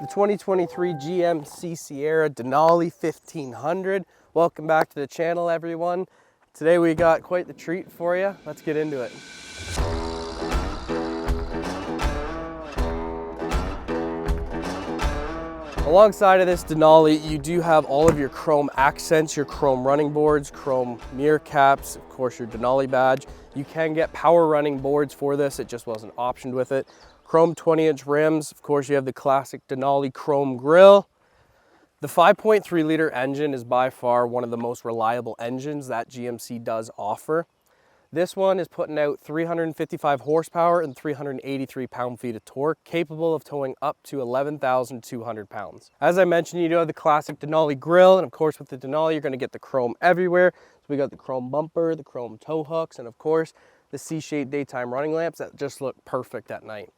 the 2023 GMC Sierra Denali 1500. Welcome back to the channel, everyone. Today we got quite the treat for you. Let's get into it. Alongside of this Denali, you do have all of your chrome accents, your chrome running boards, chrome mirror caps, of course your Denali badge. You can get power running boards for this, it just wasn't optioned with it. Chrome 20-inch rims, of course you have the classic Denali chrome grille. The 5.3 liter engine is by far one of the most reliable engines that GMC does offer. This one is putting out 355 horsepower and 383 pound-feet of torque, capable of towing up to 11,200 pounds. As I mentioned, you do have the classic Denali grille, and of course with the Denali, you're gonna get the chrome everywhere. So we got the chrome bumper, the chrome tow hooks, and of course, the C-shaped daytime running lamps that just look perfect at night.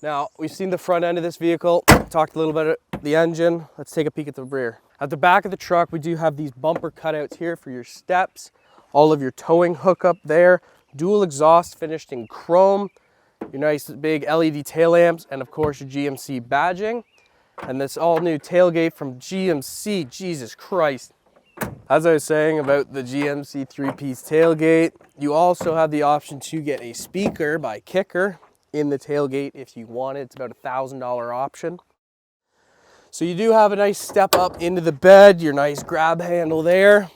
Now, we've seen the front end of this vehicle, talked a little bit about the engine. Let's take a peek at the rear. At the back of the truck, we do have these bumper cutouts here for your steps, all of your towing hookup there, dual exhaust finished in chrome, your nice big LED tail lamps, and of course your GMC badging, and this all new tailgate from GMC, Jesus Christ. As I was saying about the GMC 3-piece tailgate, you also have the option to get a speaker by Kicker in the tailgate if you want it. It's about a $1,000 option. So you do have a nice step up into the bed, your nice grab handle there.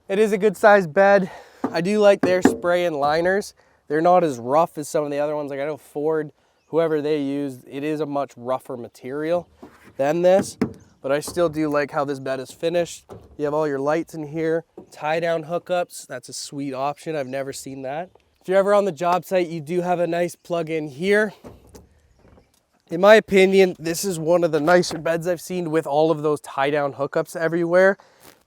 It is a good sized bed. I do like their spray and liners. They're not as rough as some of the other ones. Like I know Ford, whoever they use, it is a much rougher material than this, but I still do like how this bed is finished. You have all your lights in here, tie down hookups. That's a sweet option. I've never seen that. If you're ever on the job site, you do have a nice plug-in here. In my opinion, this is one of the nicer beds I've seen with all of those tie-down hookups everywhere.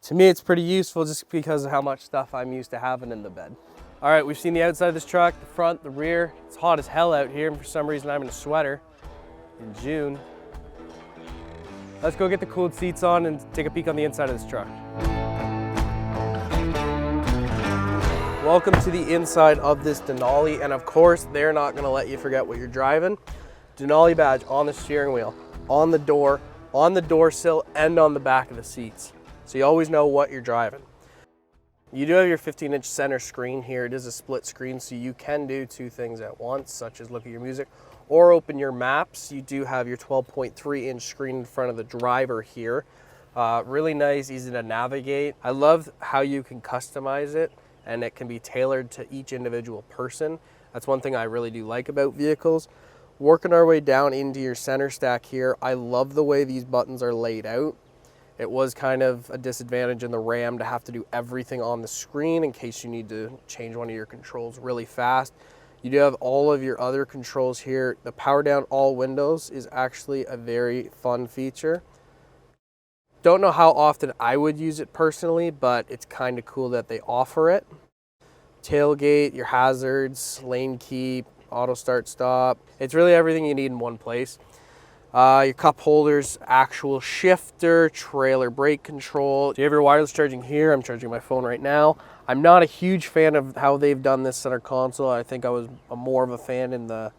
To me, it's pretty useful just because of how much stuff I'm used to having in the bed. All right, we've seen the outside of this truck, the front, the rear. It's hot as hell out here, and for some reason I'm in a sweater in June. Let's go get the cooled seats on and take a peek on the inside of this truck. Welcome to the inside of this Denali, and of course, they're not gonna let you forget what you're driving. Denali badge on the steering wheel, on the door sill, and on the back of the seats. So you always know what you're driving. You do have your 15-inch center screen here. It is a split screen, so you can do two things at once, such as look at your music or open your maps. You do have your 12.3-inch screen in front of the driver here. Really nice, easy to navigate. I love how you can customize it, and it can be tailored to each individual person. That's one thing I really do like about vehicles. Working our way down into your center stack here, I love the way these buttons are laid out. It was kind of a disadvantage in the Ram to have to do everything on the screen in case you need to change one of your controls really fast. You do have all of your other controls here. The power down all windows is actually a very fun feature. Don't know how often I would use it personally, but it's kind of cool that they offer it. Tailgate, your hazards, lane keep, auto start stop. It's really everything you need in one place. Your cup holders, actual shifter, trailer brake control. So you have your wireless charging here. I'm charging my phone right now. I'm not a huge fan of how they've done this center console. I think I was more of a fan in the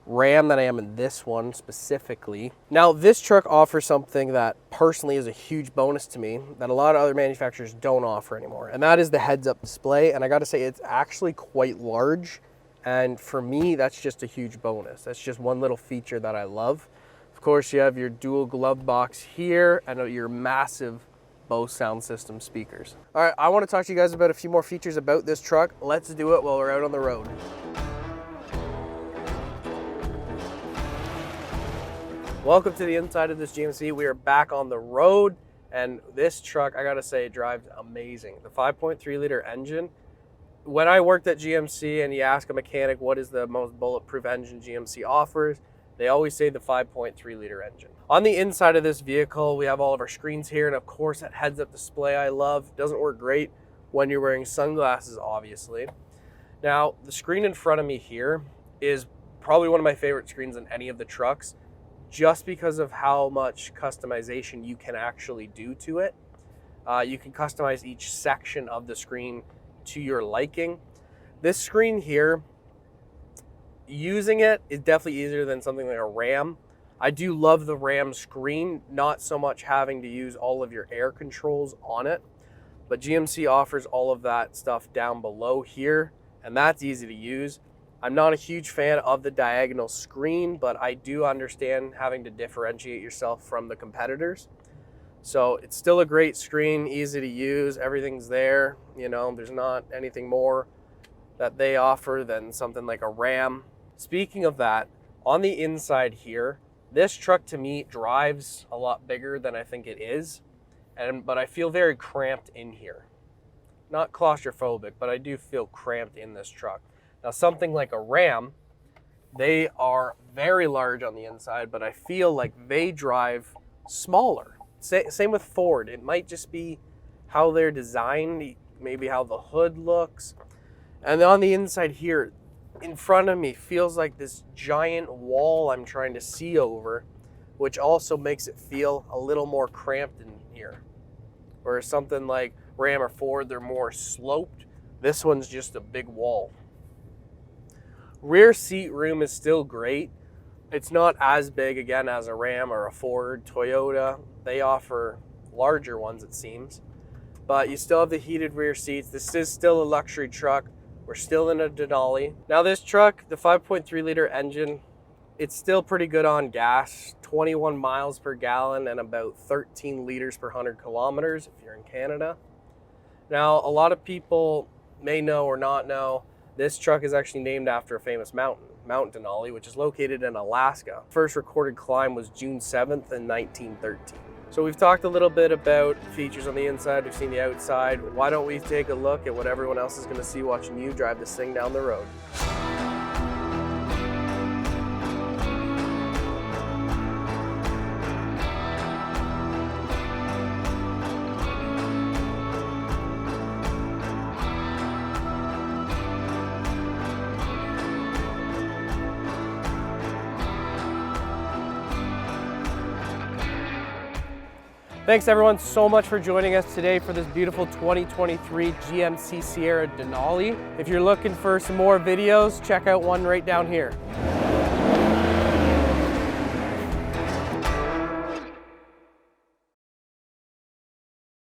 Ram than I am in this one specifically. Now this truck offers something that personally is a huge bonus to me that a lot of other manufacturers don't offer anymore, and that is the heads-up display. And I gotta say, it's actually quite large, and for me that's just a huge bonus. That's just one little feature that I love. Of course, you have your dual glove box here and your massive Bose sound system speakers. All right, I want to talk to you guys about a few more features about this truck. Let's do it while we're out on the road. Welcome to the inside of this GMC. We are back on the road, and this truck, I gotta say, it drives amazing. The 5.3 liter engine. When I worked at GMC and you ask a mechanic what is the most bulletproof engine GMC offers, they always say the 5.3 liter engine. On the inside of this vehicle, we have all of our screens here, and of course that heads-up display I love. Doesn't work great when you're wearing sunglasses, obviously. Now, the screen in front of me here is probably one of my favorite screens in any of the trucks, just because of how much customization you can actually do to it. You can customize each section of the screen to your liking. This screen here, using it is definitely easier than something like a Ram. I do love the Ram screen, not so much having to use all of your air controls on it, but GMC offers all of that stuff down below here, and that's easy to use. I'm not a huge fan of the diagonal screen, but I do understand having to differentiate yourself from the competitors. So it's still a great screen, easy to use, everything's there. You know, there's not anything more that they offer than something like a Ram. Speaking of that, on the inside here, this truck to me drives a lot bigger than I think it is, but I feel very cramped in here. Not claustrophobic, but I do feel cramped in this truck. Now something like a Ram, they are very large on the inside, but I feel like they drive smaller. Same with Ford. It might just be how they're designed, maybe how the hood looks. And on the inside here, in front of me, feels like this giant wall I'm trying to see over, which also makes it feel a little more cramped in here. Whereas something like Ram or Ford, they're more sloped. This one's just a big wall. Rear seat room is still great. It's not as big, again, as a Ram or a Ford, Toyota. They offer larger ones, it seems. But you still have the heated rear seats. This is still a luxury truck. We're still in a Denali. Now this truck, the 5.3 liter engine, it's still pretty good on gas. 21 miles per gallon and about 13 liters per 100 kilometers if you're in Canada. Now, a lot of people may know or not know, this truck is actually named after a famous mountain, Mount Denali, which is located in Alaska. First recorded climb was June 7th in 1913. So we've talked a little bit about features on the inside, we've seen the outside. Why don't we take a look at what everyone else is gonna see watching you drive this thing down the road. Thanks everyone so much for joining us today for this beautiful 2023 GMC Sierra Denali. If you're looking for some more videos, check out one right down here.